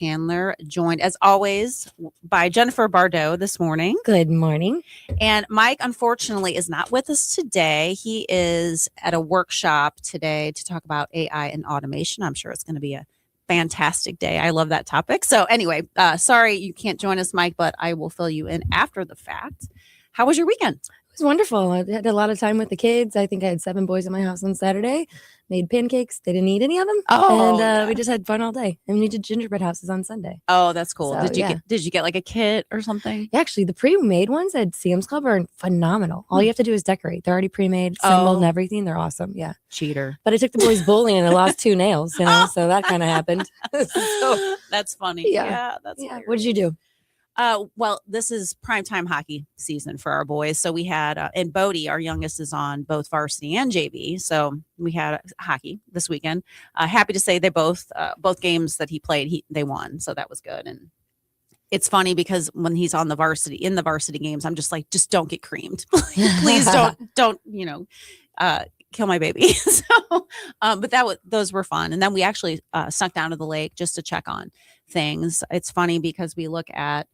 Handler, joined as always by Jennifer Bardot this morning. Good morning. And Mike, unfortunately, is not with us today. He is at a workshop today to talk about AI and automation. I'm sure it's going to be a fantastic day. I love that topic. So anyway, sorry you can't join us, Mike, but I will fill you in after the fact. How was your weekend? It was wonderful. I had a lot of time with the kids. I think I had 7 boys at my house on Saturday. Made pancakes. They didn't eat any of them. We just had fun all day. And we did gingerbread houses on Sunday. Oh, that's cool. So, did you get like a kit or something? Yeah, actually, the pre-made ones at Sam's Club are phenomenal. All you have to do is decorate. They're already pre-made, assembled and everything. They're awesome. Yeah. Cheater. But I took the boys bowling and I lost 2 nails, so that kind of happened. So, that's funny. Yeah, that's hilarious. What did you do? Well, this is primetime hockey season for our boys. So we had, and Bodie, our youngest, is on both varsity and JV. So we had hockey this weekend. Happy to say they both games that he played, they won. So that was good. And it's funny because when he's in the varsity games, I'm just like, just don't get creamed. Please don't, kill my baby. So, but those were fun. And then we actually snuck down to the lake just to check on things. It's funny because we look at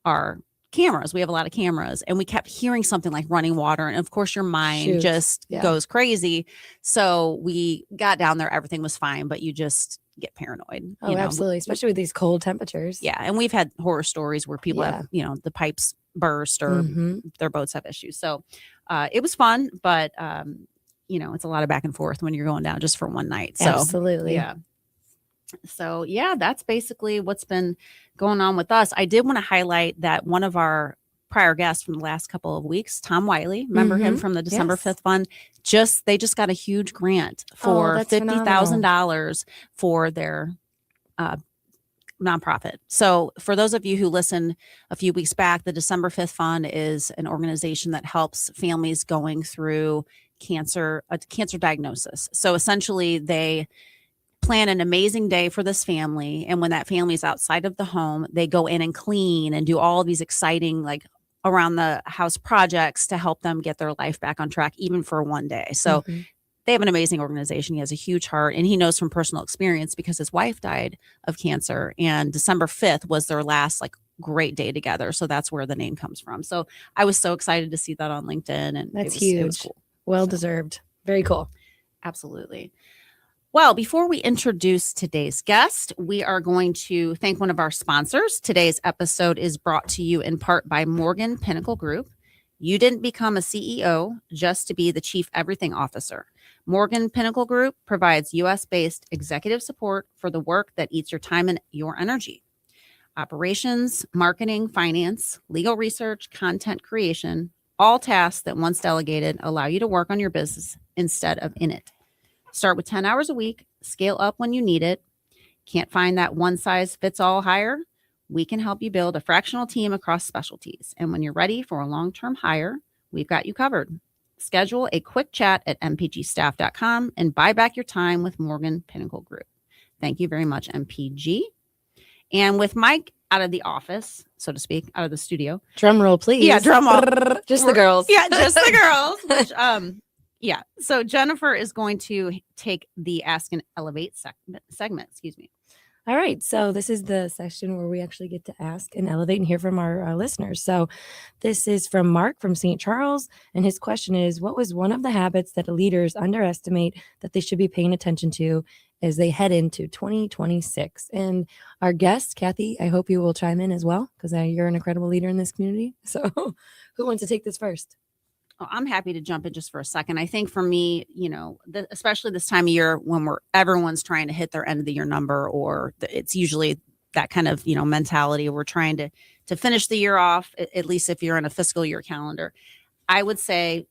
our cameras. We have a lot of cameras and we kept hearing something like running water. And of course your mind just goes crazy. So we got down there, everything was fine, but you just get paranoid. Oh, absolutely. Especially with these cold temperatures. Yeah. And we've had horror stories where people have, the pipes burst or their boats have issues. So it was fun, but it's a lot of back and forth when you're going down just for one night. So absolutely. Yeah. So that's basically what's been going on with us. I did want to highlight that one of our prior guests from the last couple of weeks, Tom Wiley, remember him from the December 5th Fund? They just got a huge grant for $50,000 for their nonprofit. So for those of you who listened a few weeks back, the December 5th Fund is an organization that helps families going through cancer diagnosis. So essentially they plan an amazing day for this family. And when that family is outside of the home, they go in and clean and do all these exciting, like around the house projects to help them get their life back on track, even for one day. So they have an amazing organization. He has a huge heart and he knows from personal experience because his wife died of cancer and December 5th was their last great day together. So that's where the name comes from. So I was so excited to see that on LinkedIn and that's huge. It was cool. Well deserved. Very cool. Absolutely. Well, before we introduce today's guest, we are going to thank one of our sponsors. Today's episode is brought to you in part by Morgan Pinnacle Group. You didn't become a CEO just to be the chief everything officer. Morgan Pinnacle Group provides U.S.-based executive support for the work that eats your time and your energy. Operations, marketing, finance, legal research, content creation, all tasks that once delegated allow you to work on your business instead of in it. Start with 10 hours a week, scale up when you need it. Can't find that one size fits all hire? We can help you build a fractional team across specialties. And when you're ready for a long-term hire, we've got you covered. Schedule a quick chat at mpgstaff.com and buy back your time with Morgan Pinnacle Group. Thank you very much, MPG. And with Mike out of the office, so to speak, out of the studio. Drum roll, please. Yeah, drum roll. Just the girls. Yeah, just the girls. Which, yeah. So Jennifer is going to take the Ask and Elevate segment. Excuse me. All right. So this is the section where we actually get to ask and elevate and hear from our listeners. So this is from Mark from St. Charles. And his question is, what was one of the habits that leaders underestimate that they should be paying attention to as they head into 2026? And our guest, Kathy, I hope you will chime in as well, because you're an incredible leader in this community. So who wants to take this first? I'm happy to jump in just for a second. I think for me, especially this time of year when everyone's trying to hit their end of the year number, or it's usually that kind of, mentality. We're trying to finish the year off, at least if you're in a fiscal year calendar. I would say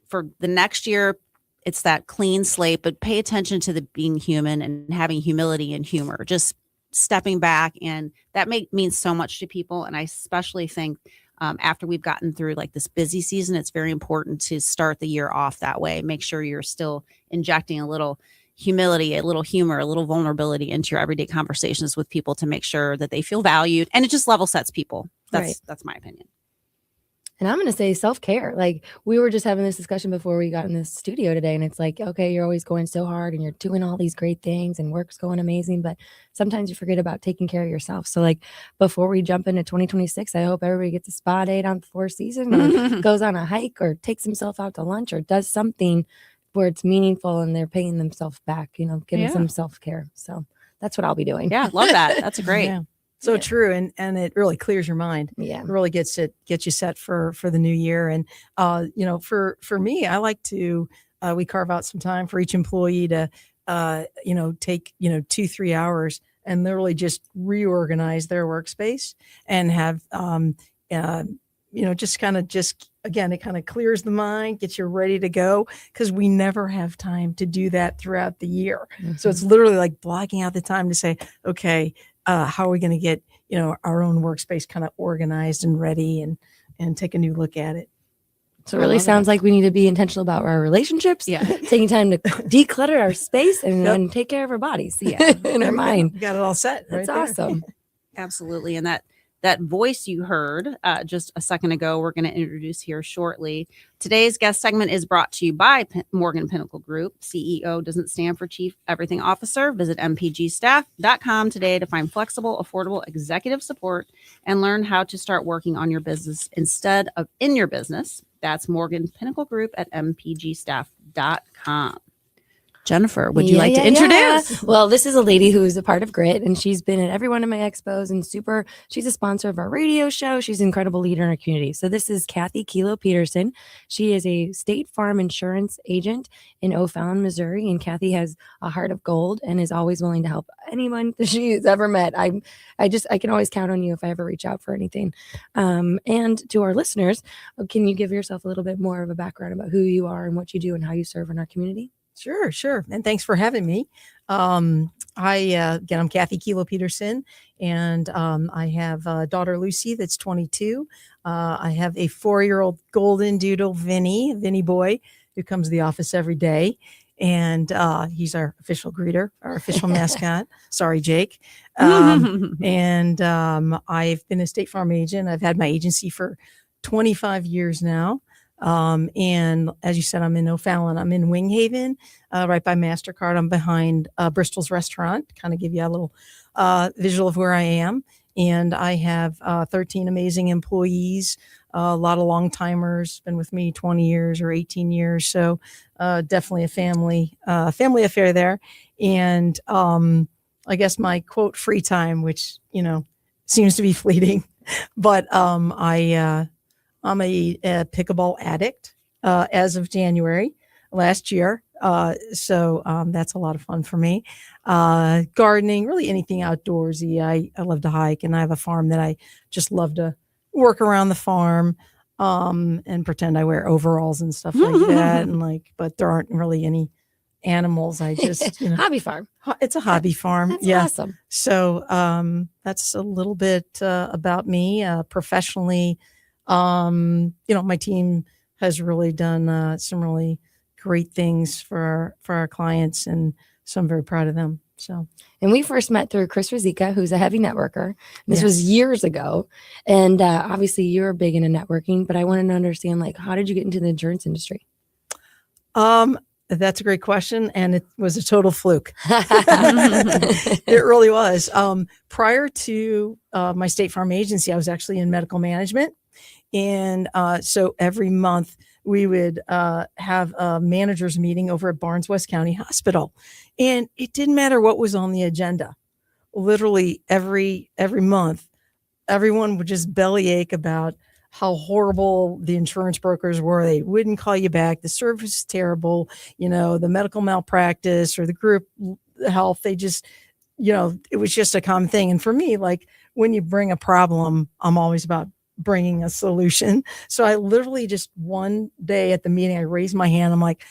for the next year, it's that clean slate, but pay attention to the being human and having humility and humor, just stepping back. And that means so much to people. And I especially think after we've gotten through this busy season, it's very important to start the year off that way. Make sure you're still injecting a little humility, a little humor, a little vulnerability into your everyday conversations with people to make sure that they feel valued, and it just level sets people. That's my opinion. And I'm going to say self-care. Like, we were just having this discussion before we got in this studio today, and it's like, okay, you're always going so hard and you're doing all these great things and work's going amazing, but sometimes you forget about taking care of yourself. So like, before we jump into 2026, I hope everybody gets a spa date on the Four Seasons, or goes on a hike, or takes himself out to lunch, or does something where it's meaningful and they're paying themselves back, getting some self-care. So that's what I'll be doing. Yeah, love that. That's great. Yeah. So true. And it really clears your mind. Yeah. It really gets you set for the new year. And, for me, I like to, we carve out some time for each employee to, take, 2-3 hours and literally just reorganize their workspace and have, again, it kind of clears the mind, gets you ready to go, because we never have time to do that throughout the year. Mm-hmm. So it's literally like blocking out the time to say, okay, how are we going to get, our own workspace kind of organized and ready, and take a new look at it. So it really sounds like we need to be intentional about our relationships, taking time to declutter our space, and then take care of our bodies, and our mind. You got it all set. That's right awesome. Absolutely. And that voice you heard just a second ago, we're going to introduce here shortly. Today's guest segment is brought to you by Morgan Pinnacle Group. CEO doesn't stand for Chief Everything Officer. Visit mpgstaff.com today to find flexible, affordable executive support and learn how to start working on your business instead of in your business. That's Morgan Pinnacle Group at mpgstaff.com. Jennifer, would you like to introduce? Yeah. Well, this is a lady who is a part of Grit, and she's been at every one of my expos, and she's a sponsor of our radio show. She's an incredible leader in our community. So this is Kathy Kilo-Peterson. She is a State Farm insurance agent in O'Fallon, Missouri, and Kathy has a heart of gold and is always willing to help anyone that she's ever met. I can always count on you if I ever reach out for anything. And to our listeners, can you give yourself a little bit more of a background about who you are and what you do and how you serve in our community? Sure. And thanks for having me. I'm Kathy Kilo-Peterson, and I have a daughter, Lucy, that's 22. I have a 4-year-old golden doodle, Vinny boy, who comes to the office every day. And he's our official greeter, our official mascot. Sorry, Jake. And I've been a State Farm agent. I've had my agency for 25 years now. And as you said, I'm in O'Fallon. I'm in Wing Haven, right by MasterCard. I'm behind Bristol's restaurant, kind of give you a little visual of where I am. And I have 13 amazing employees, a lot of long timers, been with me 20 years or 18 years. So definitely a family affair there. And I guess my quote free time, which, seems to be fleeting, but I'm a pickleball addict as of January last year. So that's a lot of fun for me. Gardening, really anything outdoorsy. I love to hike, and I have a farm that I just love to work around the farm and pretend I wear overalls and stuff like that. But there aren't really any animals. I just, hobby farm. It's a hobby farm. That's awesome. So that's a little bit about me professionally. My team has really done some really great things for our clients, and so I'm very proud of them. So, and we first met through Chris Rizika, who's a heavy networker. This was years ago, and obviously you're big into networking. But I wanted to understand, how did you get into the insurance industry? That's a great question, and it was a total fluke. It really was. Prior to my State Farm agency, I was actually in medical management. And so every month we would have a manager's meeting over at Barnes West County Hospital. And it didn't matter what was on the agenda. Literally every month, everyone would just bellyache about how horrible the insurance brokers were. They wouldn't call you back. The service is terrible. The medical malpractice or the group health, they just, it was just a common thing. And for me, when you bring a problem, I'm always about bringing a solution. So I literally just one day at the meeting, I raised my hand. I'm like,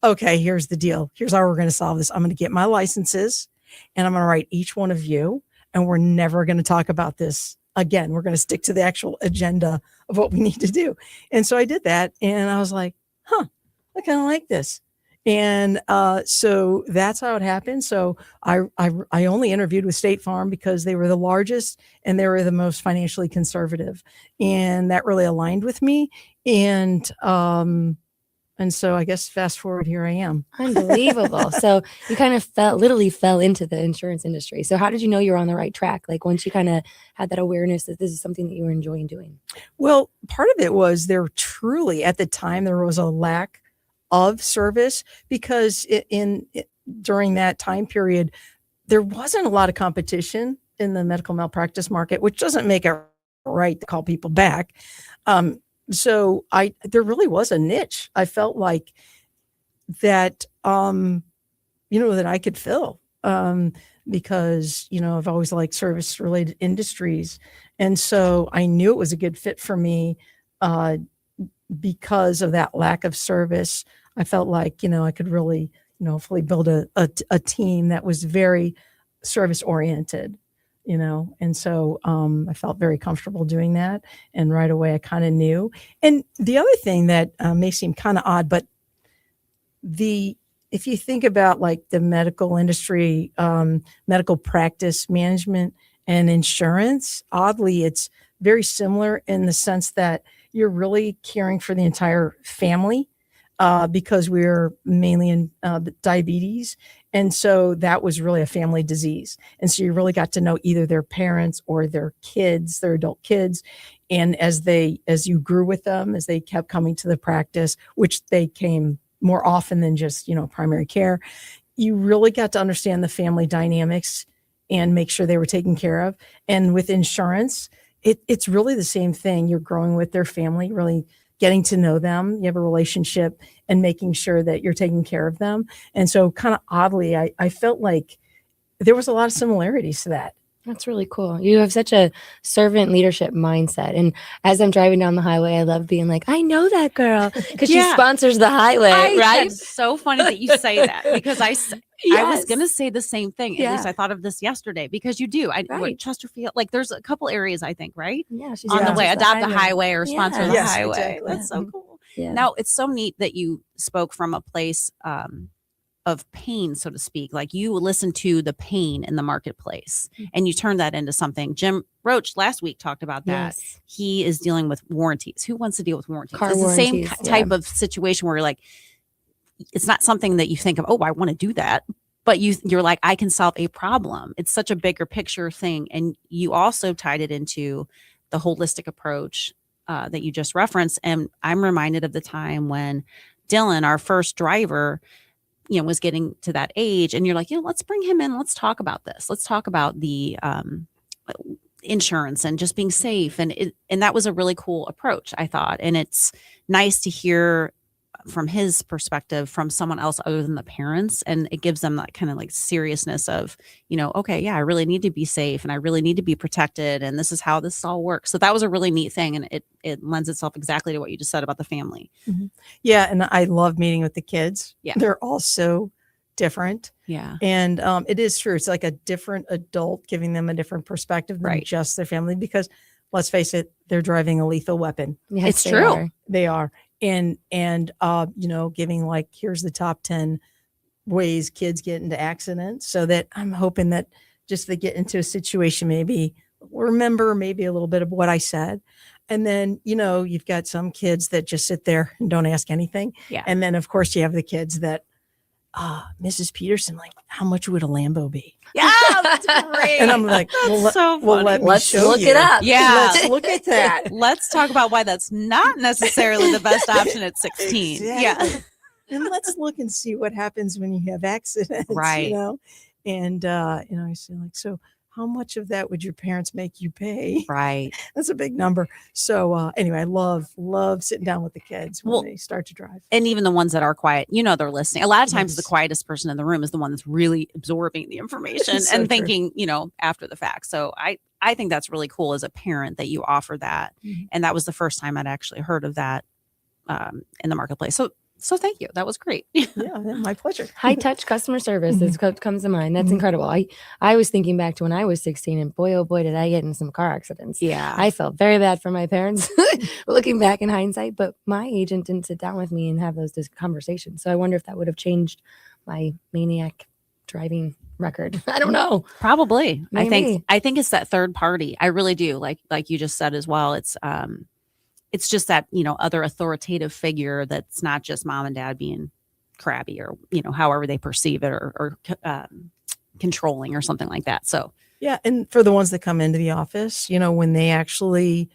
okay, here's the deal. Here's how we're going to solve this. I'm going to get my licenses, and I'm going to write each one of you, and we're never going to talk about this again. We're going to stick to the actual agenda of what we need to do. And so I did that, and I was like, I kind of like this. And so that's how it happened. So I only interviewed with State Farm because they were the largest and they were the most financially conservative, and that really aligned with me. And so I guess fast forward, here I am. Unbelievable. So you kind of literally fell into the insurance industry. So how did you know you were on the right track? Like once you kind of had that awareness that this is something that you were enjoying doing? Well, part of it was there truly at the time there was a lack of service because during that time period there wasn't a lot of competition in the medical malpractice market, which doesn't make it right to call people back. So there really was a niche. I felt like that, that I could fill, because, I've always liked service related industries. And so I knew it was a good fit for me, because of that lack of service. I felt like, I could really, hopefully build a team that was very service oriented. And so I felt very comfortable doing that. And right away, I kind of knew. And the other thing that may seem kind of odd, but if you think about like the medical industry, medical practice management and insurance, oddly, it's very similar in the sense that you're really caring for the entire family, because we're mainly in diabetes. And so that was really a family disease. And so you really got to know either their parents or their kids, their adult kids. And as you grew with them, as they kept coming to the practice, which they came more often than just, primary care, you really got to understand the family dynamics and make sure they were taken care of. And with insurance, it's really the same thing. You're growing with their family, really getting to know them. You have a relationship and making sure that you're taking care of them. And so kind of oddly, I felt like there was a lot of similarities to that. That's really cool. You have such a servant leadership mindset. And as I'm driving down the highway, I love being like, I know that girl because she sponsors the highway, right? It's so funny that you say that because I was going to say the same thing. At least I thought of this yesterday because you do. Chesterfield, like there's a couple areas, I think, right? Yeah. She's on the way, adopt the highway or sponsor the highway. Exactly. That's so cool. Yeah. Now, it's so neat that you spoke from a place of pain, so to speak. Like you listen to the pain in the marketplace and you turn that into something. Jim Roach last week talked about that. Yes. He is dealing with warranties. Who wants to deal with warranties? Car It's warranties, the same type of situation where you're like, it's not something that you think of, oh, I want to do that. But you're like, I can solve a problem. It's such a bigger picture thing. And you also tied it into the holistic approach that you just referenced. And I'm reminded of the time when Dylan, our first driver, was getting to that age, and you're like, let's bring him in. Let's talk about this. Let's talk about the insurance and just being safe. And that was a really cool approach, I thought. And it's nice to hear from his perspective from someone else other than the parents. And it gives them that kind of like seriousness of, okay, yeah, I really need to be safe and I really need to be protected. And this is how this all works. So that was a really neat thing. And it lends itself exactly to what you just said about the family. Mm-hmm. Yeah. And I love meeting with the kids. Yeah. They're all so different. Yeah. And it is true. It's like a different adult giving them a different perspective than just their family, because let's face it, they're driving a lethal weapon. Yes, it's true. They are. And giving like, here's the top 10 ways kids get into accidents, so that I'm hoping that just they get into a situation, maybe remember maybe a little bit of what I said. And then, you've got some kids that just sit there and don't ask anything. Yeah. And then of course you have the kids that, Mrs. Peterson, like, how much would a Lambo be? Yeah, that's great. And I'm like, let's look it up. Yeah. Let's look at that. Let's talk about why that's not necessarily the best option at 16. Exactly. Yeah. And let's look and see what happens when you have accidents. Right. And, I say like, so how much of that would your parents make you pay? Right. That's a big number. So anyway, I love sitting down with the kids when they start to drive. And even the ones that are quiet, they're listening. A lot of times the quietest person in the room is the one that's really absorbing the information So and true. thinking, after the fact. So I think that's really cool as a parent that you offer that. Mm-hmm. And that was the first time I'd actually heard of that in the marketplace. So So thank you. That was great. Yeah, my pleasure. High touch customer service is what comes to mind. That's Mhm. incredible. I was thinking back to when I was 16, and boy, oh boy, did I get in some car accidents. Yeah. I felt very bad for my parents looking back in hindsight, but my agent didn't sit down with me and have those conversations. So I wonder if that would have changed my maniac driving record. I don't know. Probably. Maybe. I think it's that third party. I really do. Like you just said as well. It's just that, other authoritative figure that's not just mom and dad being crabby or, however they perceive it or controlling or something like that. So, Yeah. And for the ones that come into the office, when they actually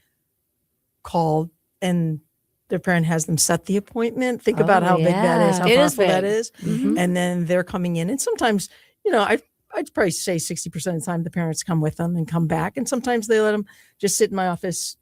call and their parent has them set the appointment, think about how big that is, yeah. how It is powerful that big. is. Mhm. And then they're coming in. And sometimes, I'd probably say 60% of the time the parents come with them and come back. And sometimes they let them just sit in my office,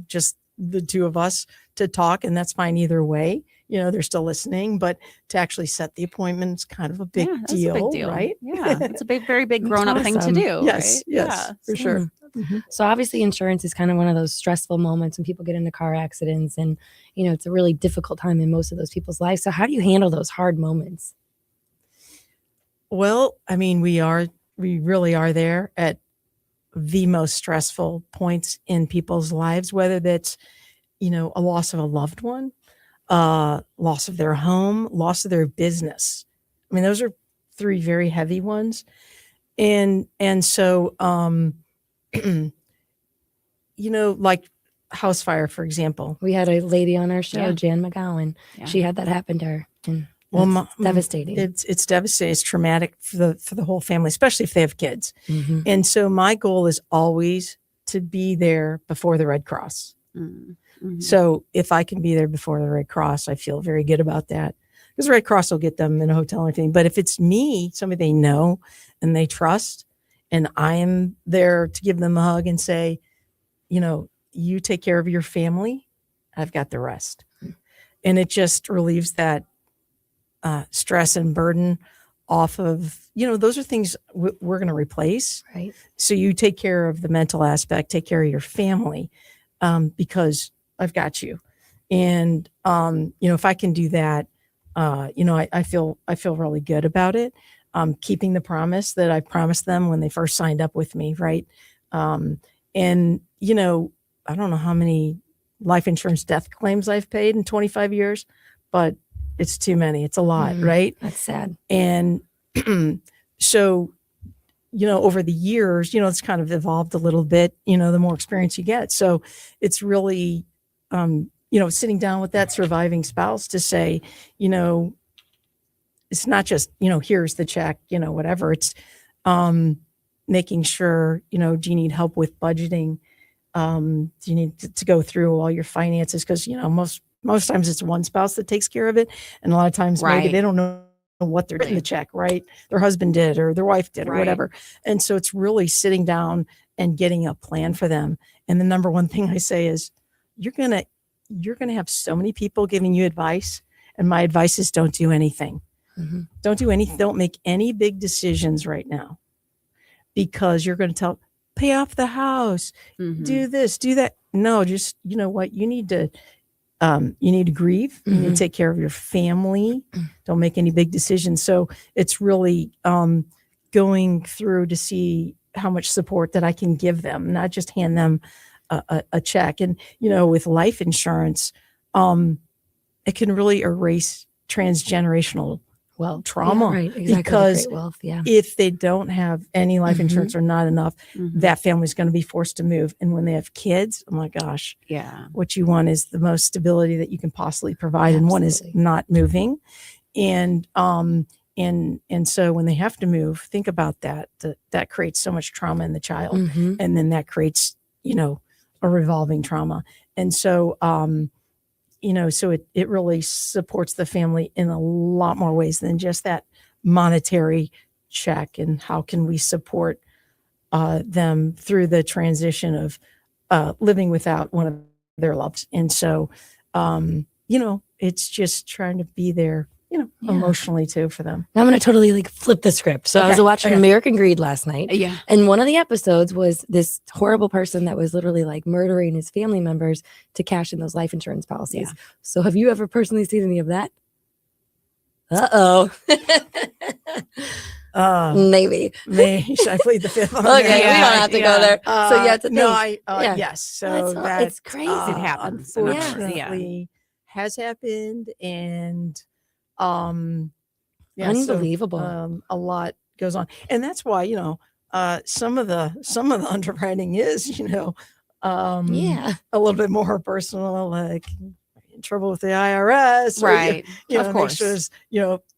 just the two of us to talk. And that's fine either way. They're still listening, but to actually set the appointment is kind of a big, yeah, that's deal, a big deal, right? Yeah. It's a very big That's grown up thing to awesome. do. Yes, right? yes, for sure. Mhm. So obviously insurance is kind of one of those stressful moments when people get into car accidents, and it's a really difficult time in most of those people's lives. So how do you handle those hard moments? Well, I mean, we really are there at the most stressful points in people's lives, whether that's, a loss of a loved one, loss of their home, loss of their business. I mean, those are three very heavy ones. And so, like house fire, for example. We had a lady on our show, Yeah. Jan McGowan. Yeah. She had that happen to her. And Well, that's devastating. It's devastating. It's traumatic for the whole family, especially if they have kids. Mhm. And so my goal is always to be there before the Red Cross. Mhm. So if I can be there before the Red Cross, I feel very good about that, because the Red Cross will get them in a hotel and everything. But if it's me, somebody they know and they trust, and I am there to give them a hug and say, you take care of your family, I've got the rest. And it just relieves that stress and burden off of, those are things we're going to replace. Right. So you take care of the mental aspect, take care of your family, because I've got you. And, if I can do that, I feel really good about it. Keeping the promise that I promised them when they first signed up with me. Right. And, I don't know how many life insurance death claims I've paid in 25 years, but it's too many. It's a lot. Right. That's sad. And so, over the years, it's kind of evolved a little bit, the more experience you get. So it's really, sitting down with that surviving spouse to say, it's not just, here's the check, whatever. It's making sure, do you need help with budgeting? Do you need to go through all your finances? Because, most times it's one spouse that takes care of it. And a lot of times maybe Right. they don't know what they're in the check, right? Their husband did, or their wife did, or Right. whatever. And so it's really sitting down and getting a plan for them. And the number one thing I say is, you're going to have so many people giving you advice. And my advice is, don't do anything. Mhm. Don't do anything. Don't make any big decisions right now, because you're going to pay off the house, Mhm. do this, do that. No, just, what you need to grieve. You need to Mhm. take care of your family. Don't make any big decisions. So it's really going through to see how much support that I can give them, not just hand them a check. And, with life insurance, it can really erase transgenerational Well, trauma, yeah, right. Exactly. because Great wealth. Yeah. if they don't have any life insurance or not enough, Mhm. that family's going to be forced to move. And when they have kids, oh my gosh, Yeah. what you want is the most stability that you can possibly provide. And one is Absolutely. not moving. And so when they have to move, think about that creates so much trauma in the child. Mhm. And then that creates, a revolving trauma. And so, so it really supports the family in a lot more ways than just that monetary check. And how can we support them through the transition of living without one of their loves. And so, it's just trying to be there, Yeah. emotionally too for them. Now I'm going to totally flip the script. So I was Okay, watching okay. American Greed last night. Yeah. And one of the episodes was this horrible person that was literally murdering his family members to cash in those life insurance policies. Yeah. So have you ever personally seen any of that? Uh-oh. Maybe. Should I plead the fifth on Okay, that? we don't have to go there. So yeah, it's a no, thing. Yeah. yes. So That's it's crazy. It happens. I remember, unfortunately has happened, and yeah, so Unbelievable. a lot goes on, and that's why some of the underwriting is Yeah. a little bit more personal, like in trouble with the IRS, or, right. you Of know, make course. sure there's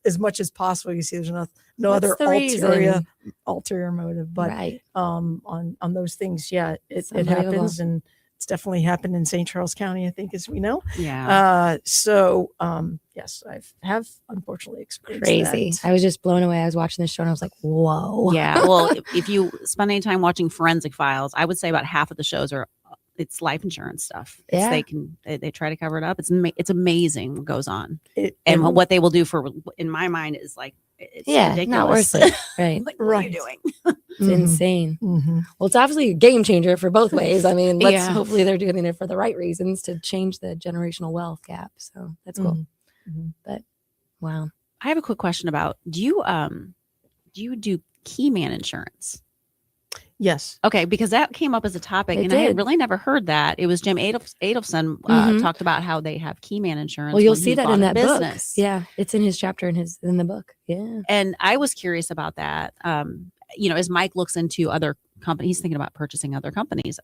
as much as possible. You see, there's no What's other the reason? ulterior motive, but Right. on those things, yeah, It's it happens, and it's definitely happened in St. Charles County, I think, as we know. Yeah. So yes, have unfortunately experienced Crazy. that. I was just blown away. I was watching this show and I was like, whoa. Yeah. Well, if you spend any time watching Forensic Files, I would say about half of the shows are it's life insurance stuff. Yeah. They try to cover it up. It's amazing what goes on, It what they will do for. In my mind, is like it's ridiculous. Not worth it. Right. Like, what are you doing? It's insane. Well, it's obviously a game changer for both ways. I mean, hopefully they're doing it for the right reasons to change the generational wealth gap. So that's cool. But wow. I have a quick question about do you do key man insurance? Yes. Okay, because that came up as a topic, and I had really never heard that. It was Jim Adelson talked about how they have key man insurance. Well, you'll see that in that business. book. Yeah, it's in his chapter in the book. Yeah, and I was curious about that. As Mike looks into other companies, he's thinking about purchasing other companies.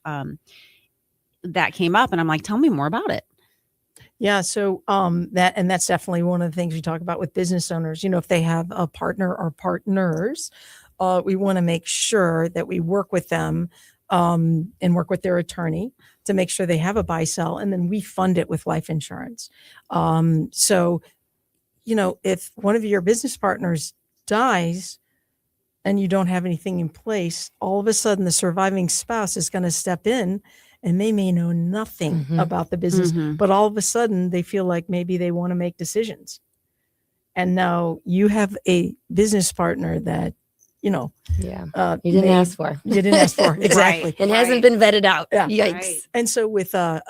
That came up, and I'm like, tell me more about it. Yeah, so that's definitely one of the things we talk about with business owners. If they have a partner or partners, we want to make sure that we work with them and work with their attorney to make sure they have a buy sell, and then we fund it with life insurance. So, if one of your business partners dies and you don't have anything in place, all of a sudden the surviving spouse is going to step in, and they may know nothing about the business, but all of a sudden they feel like maybe they want to make decisions. And now you have a business partner that, you didn't ask for. You didn't ask for. Exactly. It hasn't been vetted out. Yeah. Yikes. Right. And so with a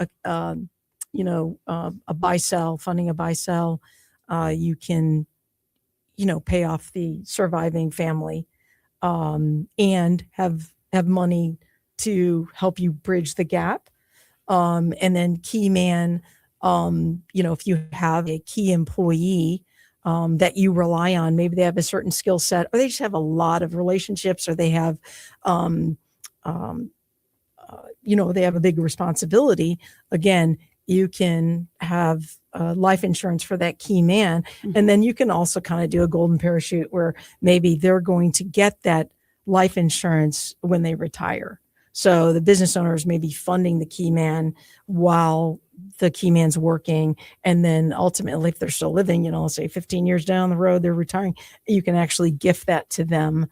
buy sell, funding a buy sell, you can, pay off the surviving family, and have money to help you bridge the gap. And then key man, if you have a key employee that you rely on, maybe they have a certain skill set, or they just have a lot of relationships, or they have, they have a big responsibility. Again, you can have life insurance for that key man. And then you can also kind of do a golden parachute where maybe they're going to get that life insurance when they retire. So the business owners may be funding the key man while the key man's working. And then ultimately, if they're still living, let's say 15 years down the road, they're retiring, you can actually gift that to them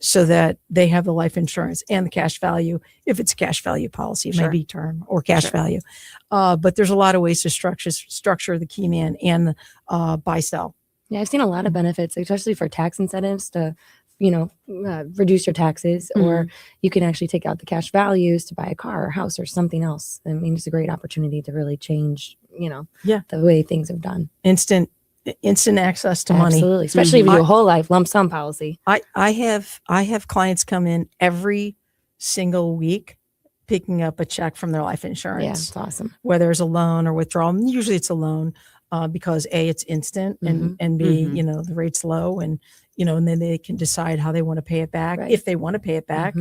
so that they have the life insurance and the cash value. If it's a cash value policy, it may be term or cash value. But there's a lot of ways to structure the key man and buy sell. Yeah, I've seen a lot of benefits, especially for tax incentives to reduce your taxes, or you can actually take out the cash values to buy a car or house or something else. I mean, it's a great opportunity to really change, the way things have done. Instant access to money. Absolutely. Especially if you do a whole life lump sum policy. I have clients come in every single week picking up a check from their life insurance. Yeah, it's awesome. Whether it's a loan or withdrawal. Usually it's a loan because A, it's instant, and B, the rate's low, and and then they can decide how they want to pay it back, if they want to pay it back.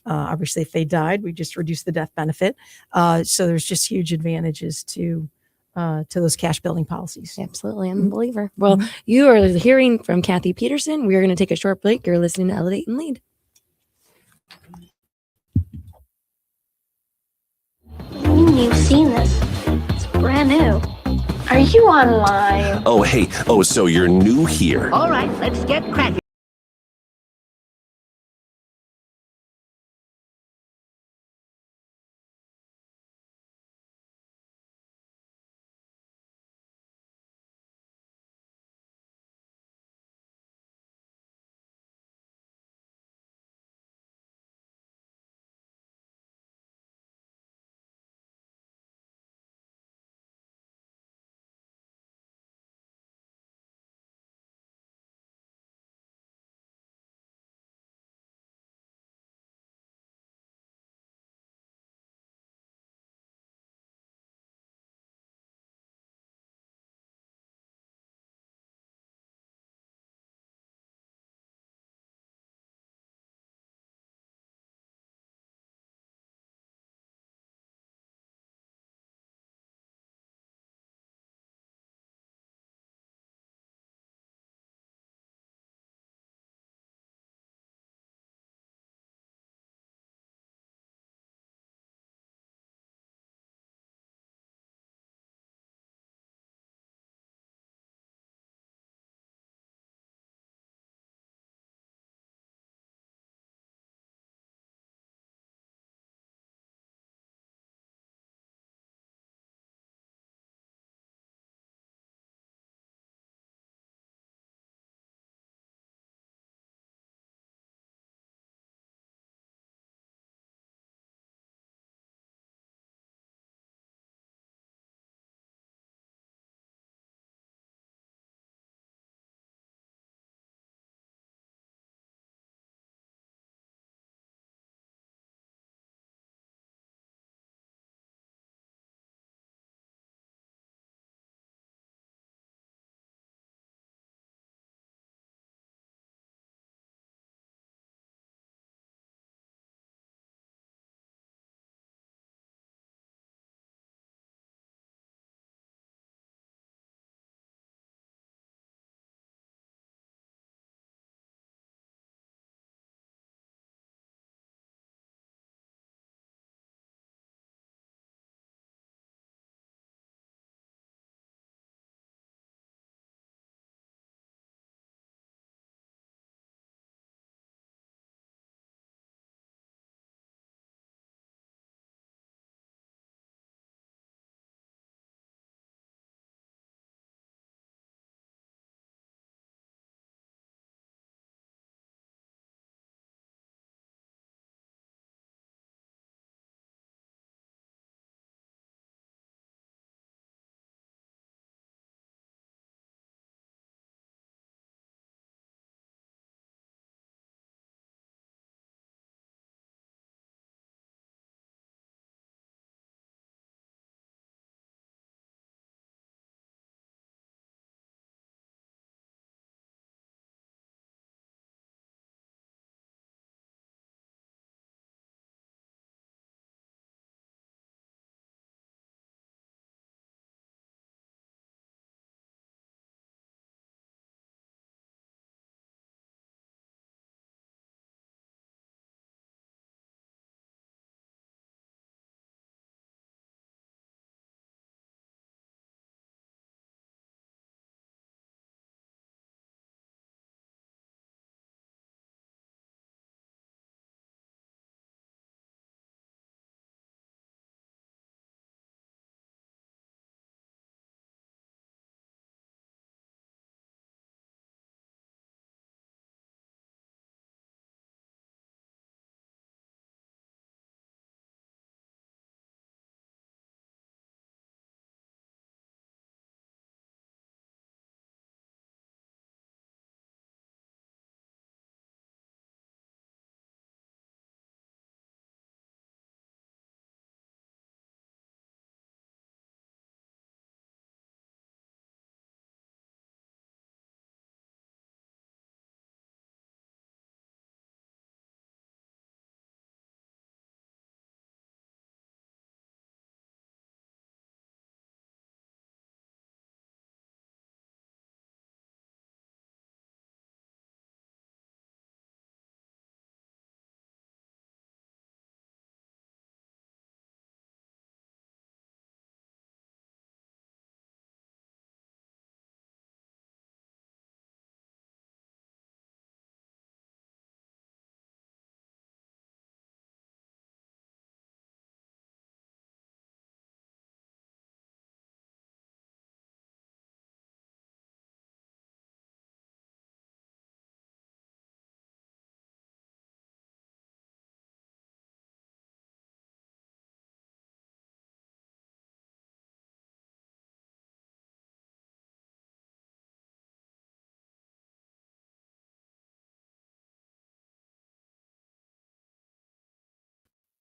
Obviously, if they died, we just reduce the death benefit. So there's just huge advantages to those cash building policies. Absolutely. I'm a believer. Well, you are hearing from Kilo-Peterson. We're going to take a short break. You're listening to Elevate and Lead. You've seen this. It's brand new. Are you online? Oh, hey. Oh, so you're new here. All right, let's get cracking.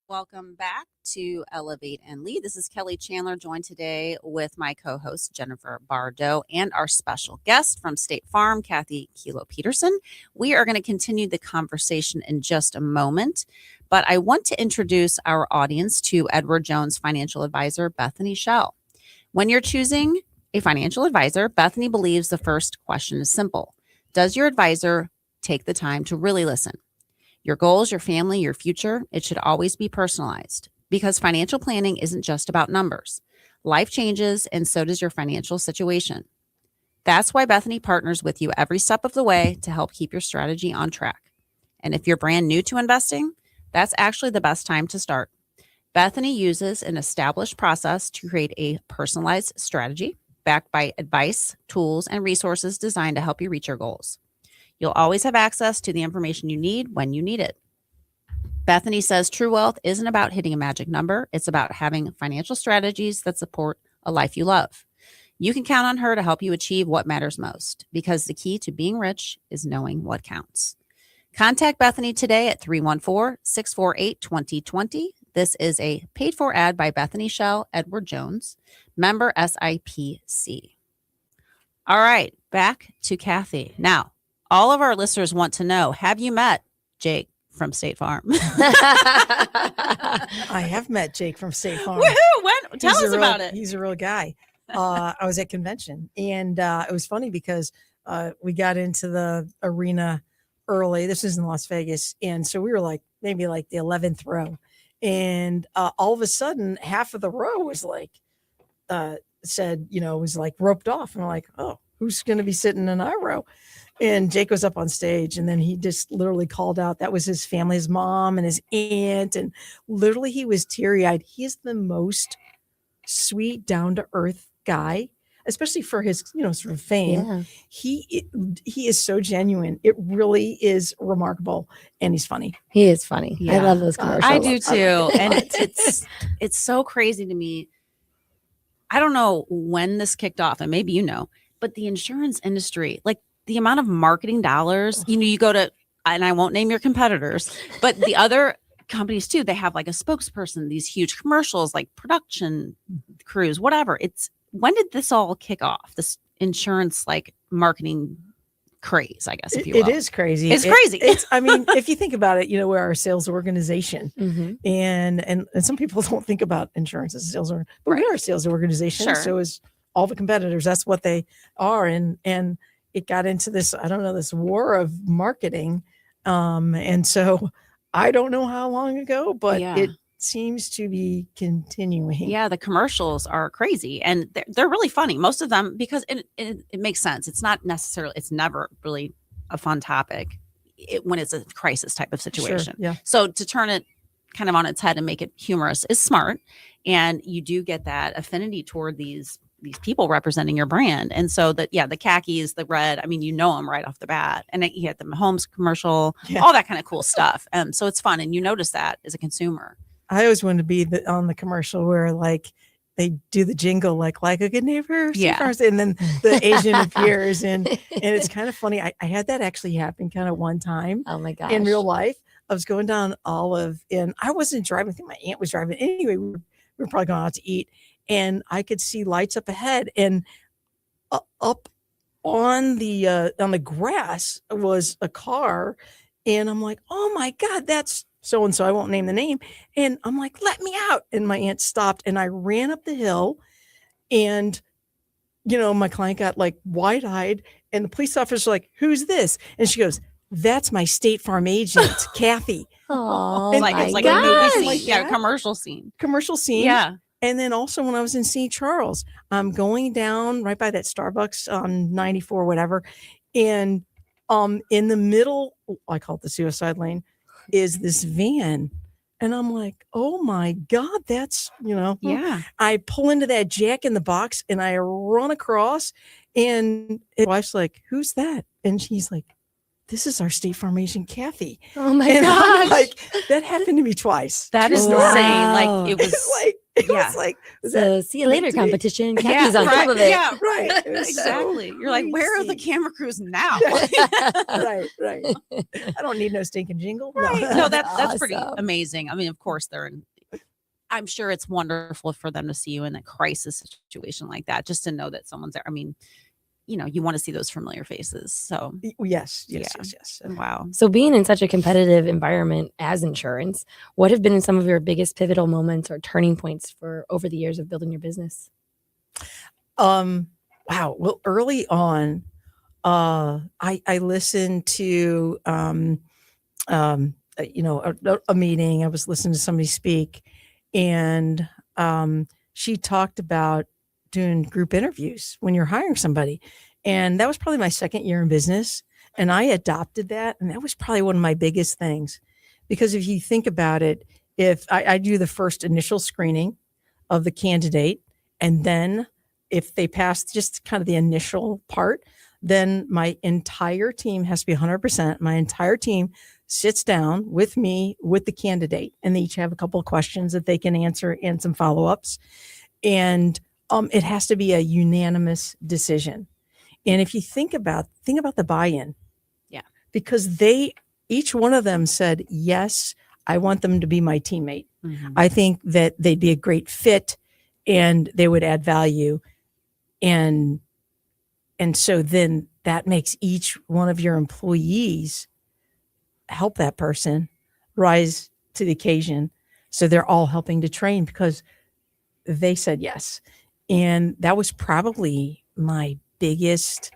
Welcome back to Elevate and Lead. This is Kelly Chandler, joined today with my co-host Jennifer Bardot and our special guest from State Farm, Kathy Kilo-Peterson. We are going to continue the conversation in just a moment, but I want to introduce our audience to Edward Jones financial advisor, Bethany Schell. When you're choosing a financial advisor, Bethany believes the first question is simple. Does your advisor take the time to really listen? Your goals, your family, your future, it should always be personalized because financial planning isn't just about numbers. Life changes, and so does your financial situation. That's why Bethany partners with you every step of the way to help keep your strategy on track. And if you're brand new to investing, that's actually the best time to start. Bethany uses an established process to create a personalized strategy backed by advice, tools, and resources designed to help you reach your goals. You'll always have access to the information you need when you need it. Bethany says true wealth isn't about hitting a magic number. It's about having financial strategies that support a life you love. You can count on her to help you achieve what matters most because the key to being rich is knowing what counts. Contact Bethany today at 314-648-2020. This is a paid-for ad by Bethany Schell, Edward Jones, member SIPC. All right, back to Kathy. Now, all of our listeners want to know, have you met Jake from State Farm? I have met Jake from State Farm. Woohoo! Tell us about it. He's a real guy. I was at convention, and it was funny because we got into the arena early. This is in Las Vegas, and so we were like maybe like the 11th row, and all of a sudden, half of the row was like was like roped off, and we're like, oh, who's going to be sitting in our row? And Jake was up on stage, and then he just literally called out that was his family, his mom and his aunt. And literally he was teary-eyed. He is the most sweet, down-to-earth guy, especially for his, sort of fame. Yeah. He is so genuine. It really is remarkable. And he's funny. He is funny. I Yeah. love those commercials. I do too. And it's so crazy to me. I don't know when this kicked off, and maybe but the insurance industry, like the amount of marketing dollars, you go to, and I won't name your competitors, but the other companies too, they have like a spokesperson, these huge commercials, like production crews, whatever. When did this all kick off? This insurance, like marketing craze, I guess, if you will. It is crazy. It's crazy. I mean, if you think about it, we're our sales organization, Mhm. and some people don't think about insurance as a sales organization, but we are a sales organization. Sure. So is all the competitors. That's what they are. And it got into this, this war of marketing. And so I don't know how long ago, but it seems to be continuing. Yeah, the commercials are crazy, and they're really funny. Most of them, because it makes sense. It's never really a fun topic when it's a crisis type of situation. Sure, yeah. So to turn it kind of on its head and make it humorous is smart, and you do get that affinity toward these people representing your brand. And so the khakis, the red, I mean, them right off the bat. And then you had the Mahomes commercial, all that kind of cool stuff. So it's fun. And you notice that as a consumer. I always wanted to be on the commercial where like they do the jingle, like a good neighbor. Yeah. And then the Asian appears and it's kind of funny. I had that actually happen kind of one time. Oh my gosh. In real life. I was going down Olive and I wasn't driving. I think my aunt was driving. Anyway, we were probably going out to eat. And I could see lights up ahead, and up on the grass was a car, and I'm like, "Oh my God, that's so and so." I won't name the name, and I'm like, "Let me out!" And my aunt stopped, and I ran up the hill, and my client got like wide-eyed, and the police officer's like, "Who's this?" And she goes, "That's my State Farm agent, Kathy." Oh, It's my like gosh. a movie scene. Like Yeah, that? commercial scene. Commercial scene. Yeah. And then also when I was in St. Charles, I'm going down right by that Starbucks on 94, whatever. And in the middle, I call it the suicide lane, is this van. And I'm like, oh my God, that's, Yeah. I pull into that Jack in the Box and I run across and his wife's like, who's that? And she's like, this is our State Farm agent, Kathy. Oh my And I'm gosh. like, that happened to me twice. That is Wow. insane. Like it was like, It Yeah. was like, was So see you later, meant to be? competition. Kathy's on right, top of it. yeah, Right. It was so exactly. You're like, where are the crazy. camera crews now? Right. I don't need no stinking jingle. Right. No, that's pretty Awesome. amazing. I mean, of course, I'm sure it's wonderful for them to see you in a crisis situation like that, just to know that someone's there. I mean, you want to see those familiar faces. So, Yes. wow. So being in such a competitive environment as insurance, what have been some of your biggest pivotal moments or turning points for over the years of building your business? Wow. Well, early on, I listened to a meeting. I was listening to somebody speak, and she talked about doing group interviews when you're hiring somebody, and that was probably my second year in business, and I adopted that, and that was probably one of my biggest things, because if you think about it, if I do the first initial screening of the candidate, and then if they pass just kind of the initial part, then my entire team has to be 100%. My entire team sits down with me, with the candidate, and they each have a couple of questions that they can answer and some follow-ups. And it has to be a unanimous decision. And if you think about the buy-in. Yeah. Because each one of them said, yes, I want them to be my teammate. Mhm. I think that they'd be a great fit and they would add value. And so then that makes each one of your employees help that person rise to the occasion. So they're all helping to train because they said yes. And that was probably my biggest,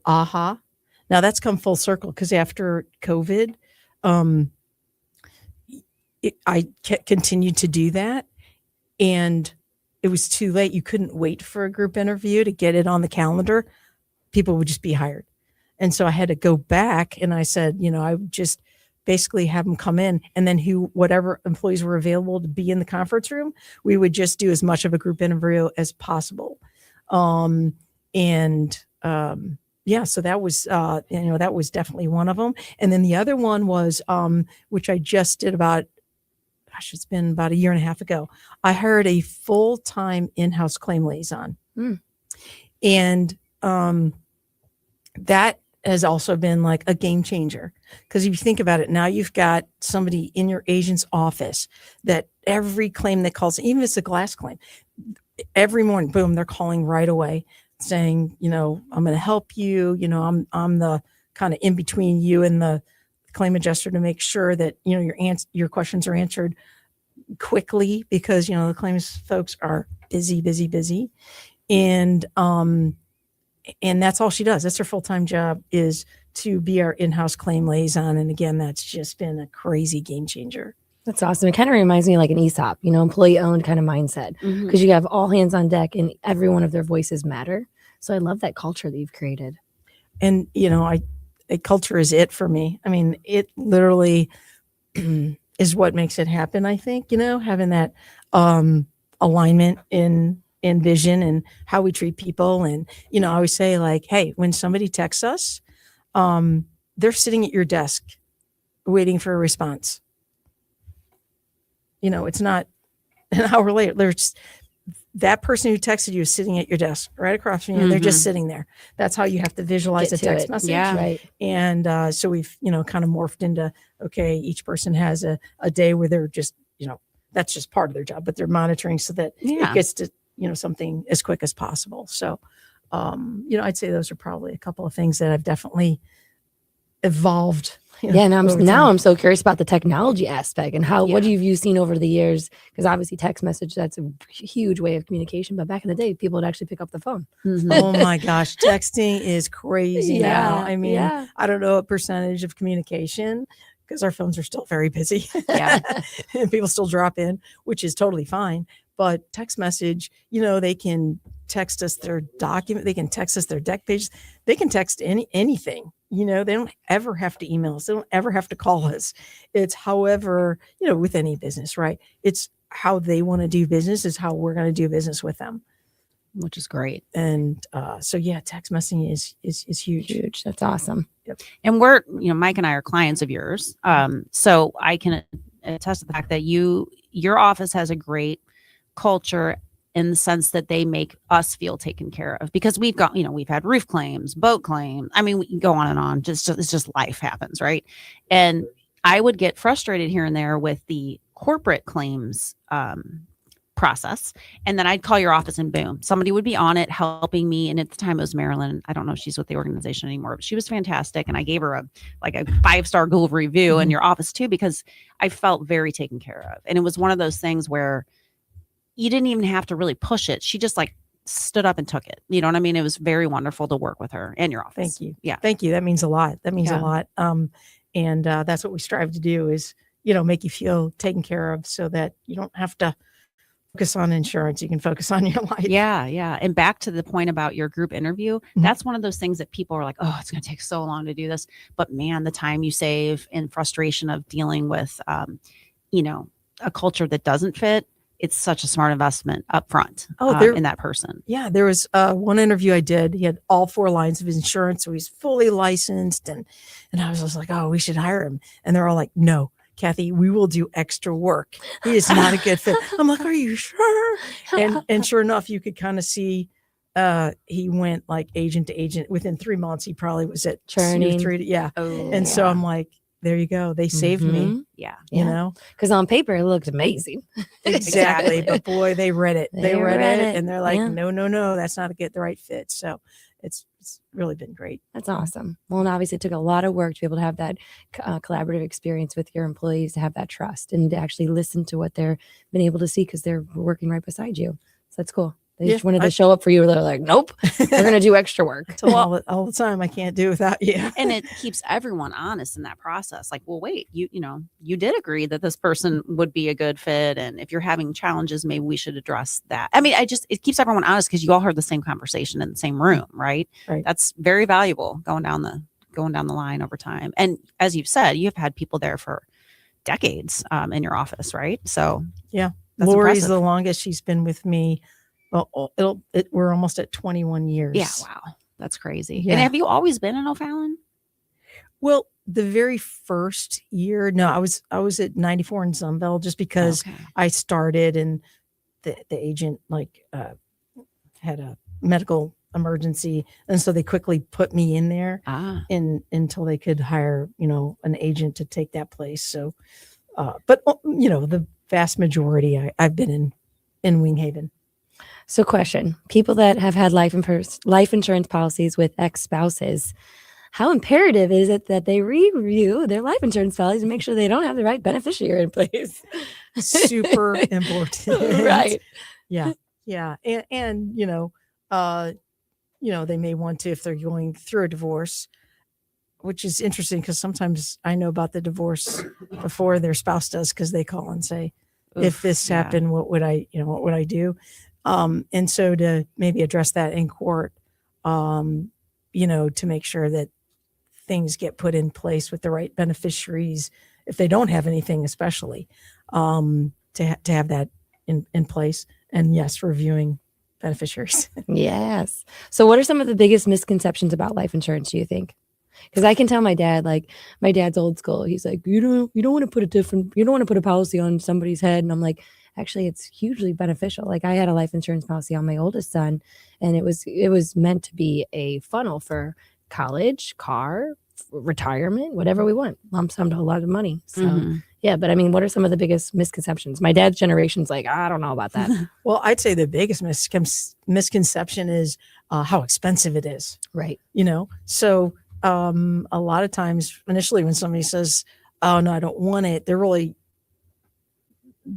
aha. Now that's come full circle because after COVID, I continued to do that. And it was too late. You couldn't wait for a group interview to get it on the calendar. People would just be hired. And so I had to go back and I said, I would just basically have them come in, and then whatever employees were available to be in the conference room, we would just do as much of a group interview as possible. So that was, that was definitely one of them. And then the other one was, which I just did it's been about a year and a half ago. I hired a full-time in-house claim liaison. And that has also been like a game changer. Because if you think about it, now you've got somebody in your agent's office that every claim that calls, even if it's a glass claim, every morning, boom, they're calling right away saying, I'm going to help you. I'm the kind of in between you and the claim adjuster to make sure that, your questions are answered quickly because, the claims folks are busy. And that's all she does. That's her full-time job, is to be our in-house claim liaison. And again, that's just been a crazy game changer. That's awesome. It kind of reminds me like an ESOP, employee owned kind of mindset, because you have all hands on deck and every one of their voices matter. So I love that culture that you've created. And, culture is it for me. I mean, it literally is what makes it happen. I think, having that alignment in vision and how we treat people. And, I always say like, hey, when somebody texts us, they're sitting at your desk waiting for a response. It's not an hour later. There's that person who texted you is sitting at your desk right across from you. They're just sitting there. That's how you have to visualize a text message. Yeah. Right. And so we've, kind of morphed into, okay, each person has a day where they're just, that's just part of their job, but they're monitoring so that it gets to, something as quick as possible. So, I'd say those are probably a couple of things that I've definitely evolved. And I'm so curious about the technology aspect and what have you seen over the years? Because obviously text message, that's a huge way of communication. But back in the day, people would actually pick up the phone. Oh my gosh, texting is crazy now. I mean, yeah. I don't know what percentage of communication, because our phones are still very busy. Yeah. And people still drop in, which is totally fine. But text message, they can text us their document. They can text us their deck pages. They can text anything. They don't ever have to email us. They don't ever have to call us. It's however, with any business, right? It's how they want to do business is how we're going to do business with them. Which is great. And text messaging is huge. Huge. That's awesome. Yep. And we're, Mike and I are clients of yours. So I can attest to the fact that your office has a great culture in the sense that they make us feel taken care of, because we've got, we've had roof claims, boat claims. I mean, we can go on and on. It's just life happens, right? And I would get frustrated here and there with the corporate claims process. And then I'd call your office and boom, somebody would be on it helping me. And at the time it was Marilyn. I don't know if she's with the organization anymore, but she was fantastic. And I gave her a 5-star Google review in your office too, because I felt very taken care of. And it was one of those things where you didn't even have to really push it. She just stood up and took it. You know what I mean? It was very wonderful to work with her and your office. Thank you. Yeah. Thank you. That means a lot. That means a lot. And that's what we strive to do is, make you feel taken care of so that you don't have to focus on insurance. You can focus on your life. Yeah. Yeah. And back to the point about your group interview, that's one of those things that people are like, oh, it's going to take so long to do this. But man, the time you save and frustration of dealing with, a culture that doesn't fit, it's such a smart investment up front in that person. Yeah. There was one interview I did. He had all 4 lines of insurance. So he's fully licensed. And I was just like, oh, we should hire him. And they're all like, no, Kathy, we will do extra work. He is not a good fit. I'm like, are you sure? And sure enough, you could kind of see he went agent to agent. Within 3 months, he probably was at Churning. 2 or 3. Yeah. Oh, and so I'm like, there you go. They saved me. Yeah. You know, because on paper it looked amazing. Exactly. But boy, they read it. They read it and they're like, Yeah. no, that's not the right fit. So it's really been great. That's awesome. Well, and obviously it took a lot of work to be able to have that collaborative experience with your employees, to have that trust and to actually listen to what they're been able to see because they're working right beside you. So that's cool. They just wanted to show up for you. They're like, nope, we're going to do extra work. I tell them all the time, I can't do without you. And it keeps everyone honest in that process. Like, well, wait, you did agree that this person would be a good fit. And if you're having challenges, maybe we should address that. I mean, it keeps everyone honest because you all heard the same conversation in the same room, right? Right. That's very valuable going down the line over time. And as you've said, you've had people there for decades in your office, right? So yeah, that's Lori's impressive. the longest she's been with me. Well, we're almost at 21 years. Yeah, wow, that's crazy. Yeah. And have you always been in O'Fallon? Well, the very first year, no, I was at 94 in Sunbelt just because I started and the agent had a medical emergency, and so they quickly put me in there until they could hire an agent to take that place. So, but the vast majority I've been in Wing Haven. So question, people that have had life insurance policies with ex-spouses, how imperative is it that they review their life insurance policies and make sure they don't have the right beneficiary in place? Super important. Right. Yeah. Yeah. And they may want to, if they're going through a divorce, which is interesting because sometimes I know about the divorce before their spouse does, because they call and say, if this happened, what would I do? And so to maybe address that in court, to make sure that things get put in place with the right beneficiaries, if they don't have anything, especially, to have that in place. And yes, reviewing beneficiaries. Yes. So what are some of the biggest misconceptions about life insurance, do you think? Because I can tell my dad, my dad's old school. He's like, you don't want to put a policy on somebody's head. And I'm like, actually, it's hugely beneficial. Like, I had a life insurance policy on my oldest son, and it was meant to be a funnel for college, car, retirement, whatever we want. Lump sum to a lot of money. So yeah, but I mean, what are some of the biggest misconceptions? My dad's generation's like, I don't know about that. Well, I'd say the biggest misconception is how expensive it is. Right. So a lot of times initially when somebody says, oh no, I don't want it, they really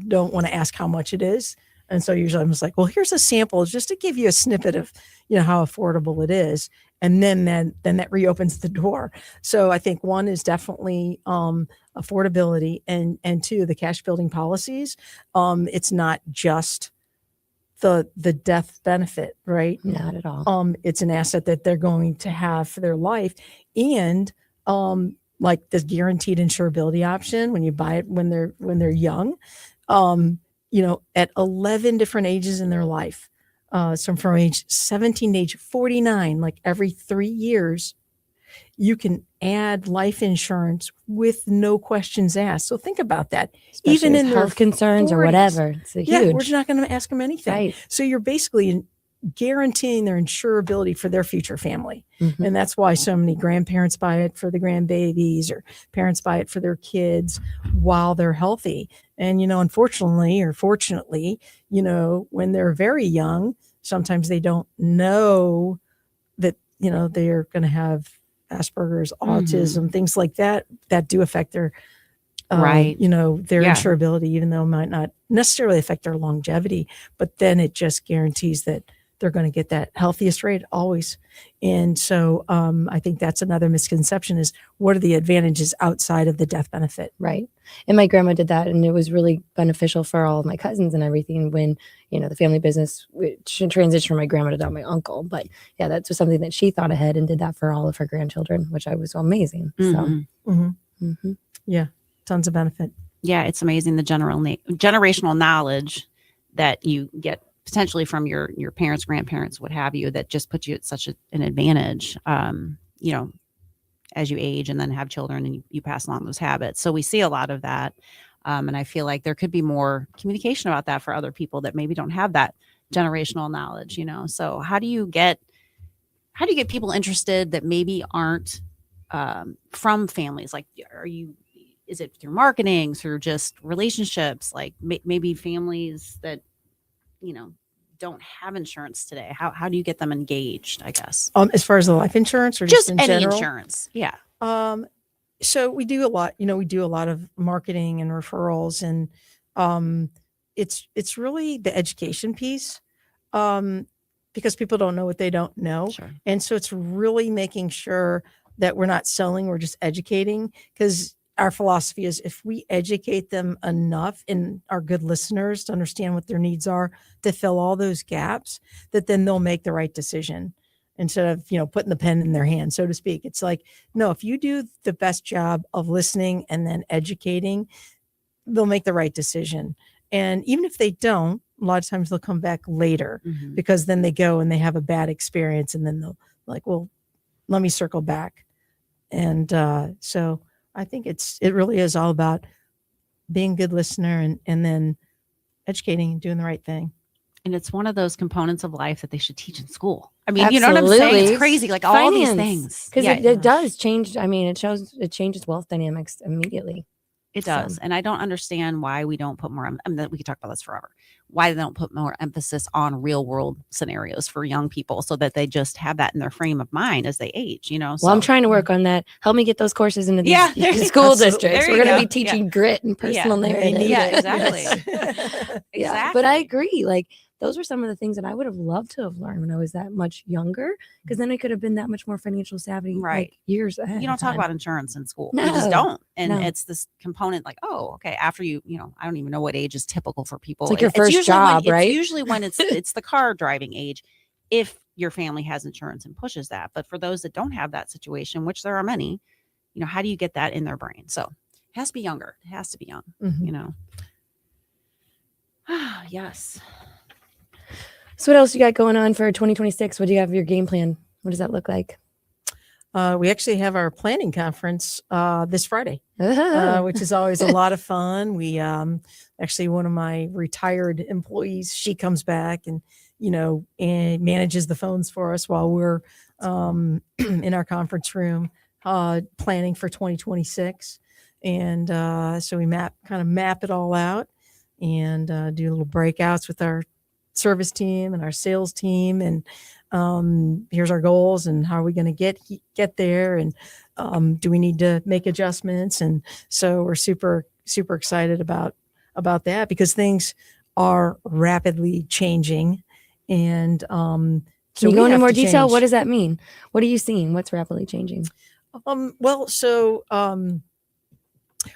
don't want to ask how much it is. And so usually I'm just like, well, here's a sample just to give you a snippet of, how affordable it is. And then that reopens the door. So I think one is definitely affordability, and two, the cash building policies. It's not just the death benefit, right? Not at all. It's an asset that they're going to have for their life. And like the guaranteed insurability option when you buy it when they're young, at 11 different ages in their life. So from age 17 to age 49, like every 3 years, you can add life insurance with no questions asked. So think about that. Especially Even with in their health concerns or 40s. whatever. It's We're huge. not going to ask them anything. Right. So you're basically guaranteeing their insurability for their future family. Mhm. And that's why so many grandparents buy it for the grandbabies, or parents buy it for their kids while they're healthy. And, unfortunately or fortunately, when they're very young, sometimes they don't know that, they're going to have Asperger's, autism, things like that do affect their Right. their Yeah. insurability, even though it might not necessarily affect their longevity, but then it just guarantees that they're going to get that healthiest rate always. And so I think that's another misconception, is what are the advantages outside of the death benefit? Right. And my grandma did that, and it was really beneficial for all of my cousins and everything when, the family business transitioned from my grandma to my uncle. But yeah, that was something that she thought ahead and did that for all of her grandchildren, which I was amazing. Mhm. So, Yeah, tons of benefit. Yeah, it's amazing the generational knowledge that you get potentially from your parents, grandparents, what have you, that just puts you at such an advantage, as you age and then have children and you pass along those habits. So we see a lot of that. And I feel like there could be more communication about that for other people that maybe don't have that generational knowledge, So how do you get people interested that maybe aren't from families? Like, is it through marketing, through just relationships, like maybe families that, don't have insurance today? How do you get them engaged, I guess? As far as the life insurance, or Just in any general? insurance. Yeah. So we do a lot, we do a lot of marketing and referrals, and it's really the education piece, because people don't know what they don't know. Sure. And so it's really making sure that we're not selling, we're just educating, because our philosophy is, if we educate them enough and are good listeners to understand what their needs are, to fill all those gaps, that then they'll make the right decision instead of, putting the pen in their hand, so to speak. It's like, no, if you do the best job of listening and then educating, they'll make the right decision. And even if they don't, a lot of times they'll come back later, Mhm. because then they go and they have a bad experience, and then they'll like, well, let me circle back. And so I think it really is all about being a good listener and then educating and doing the right thing. And it's one of those components of life that they should teach in school. I mean, you know what I'm saying? Absolutely. It's crazy. Like all these things. Because Yeah, it does change. I mean, it changes wealth dynamics immediately. it does. So. And I don't understand why we don't put more, we could talk about this forever. Why they don't put more emphasis on real world scenarios for young people, so that they just have that in their frame of mind as they age, Well, So I'm trying to work on that. Help me get those courses into these Yeah, there you school go. districts. There We're you going to go. be teaching grit and personal They narrative. need Yeah, it. exactly. Yes. Yeah, but I agree. Like, those were some of the things that I would have loved to have learned when I was that much younger, because then I could have been that much more financial savvy, Right. like years ahead. You don't of talk time. about insurance in school. You just No. don't. And No. it's this component like, oh, okay, after I don't even know what age is typical for people. It's like your It's first usually when- job, right? It's usually when it's the car driving age, if your family has insurance and pushes that. But for those that don't have that situation, which there are many, how do you get that in their brain? So it has to be younger. It has to be young, Mhm. Yes. So what else you got going on for 2026? What do you have your game plan? What does that look like? We actually have our planning conference this Friday, Oh. which is always a lot of fun. We actually, one of my retired employees, she comes back and and manages the phones for us while we're in our conference room planning for 2026. And so we map it all out, and do little breakouts with our service team and our sales team, and here's our goals and how are we going to get there, and do we need to make adjustments? And so we're super excited about that, because things are rapidly changing. And Can you go into more detail? What does that mean? What are you seeing? What's rapidly changing? Well, so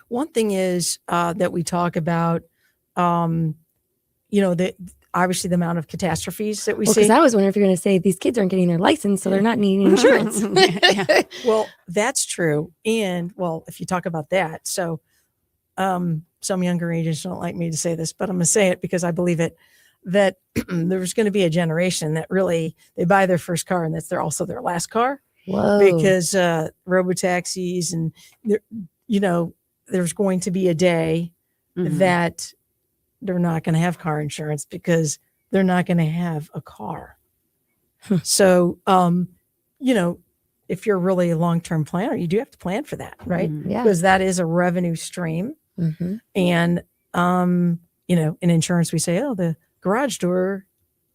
one thing is that we talk about, that obviously the amount of catastrophes that we Well, see. because I was wondering if you're going to say these kids aren't getting their license, so they're not needing insurance. Yeah. Well, that's true. And well, if you talk about that, so some younger agents don't like me to say this, but I'm going to say it because I believe it, that there's going to be a generation that really, they buy their first car and that's also their last car. Whoa. because robotaxis and there's going to be a day that they're not going to have car insurance because they're not going to have a car. So, if you're really a long-term planner, you do have to plan for that, right? Yeah. Because that is a revenue stream. And, in insurance, we say, oh, the garage door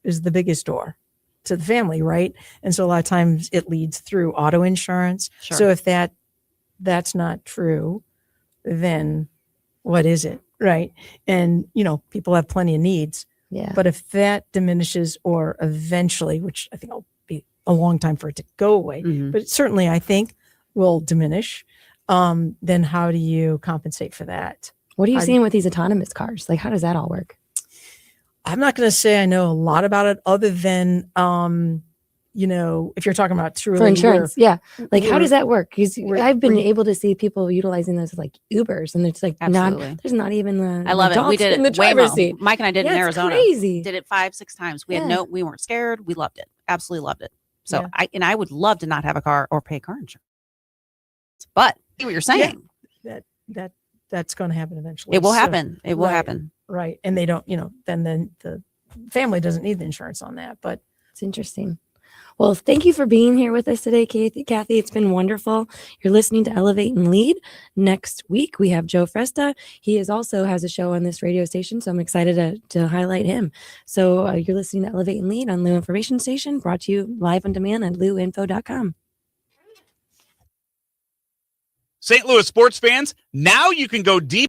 is the biggest door to the family, right? And so a lot of times it leads through auto insurance. Sure. So if that's not true, then what is it, right? And, people have plenty of needs. Yeah. But if that diminishes or eventually, which I think will be a long time for it to go away, but certainly I think will diminish, then how do you compensate for that? What are you seeing with these autonomous cars? Like, how does that all work? I'm not going to say I know a lot about it other than, if you're talking about truly For insurance. Yeah. Like, how we're- does that work? Because we're- I've been we're- able to see people utilizing those like Ubers, and it's like Absolutely. there's not even the I love it. We adults did in the it way driver's more. seat. Mike and I did it in Yeah, it's Arizona. crazy. Did it 5-6 times. We Yeah. we weren't scared. We loved it. Absolutely loved it. So Yeah. I would love to not have a car or pay car insurance. But see what you're saying. That's going to happen eventually. It will So- happen. It will right. happen. Right. And they don't, then the family doesn't need the insurance on that. But It's interesting. Well, thank you for being here with us today, Kathy. It's been wonderful. You're listening to Elevate and Lead. Next week, we have Joe Fresta. He also has a show on this radio station, so I'm excited to highlight him. So you're listening to Elevate and Lead on Lou Information Station, brought to you live on demand at louinfo.com. St. Louis sports fans, now you can go deep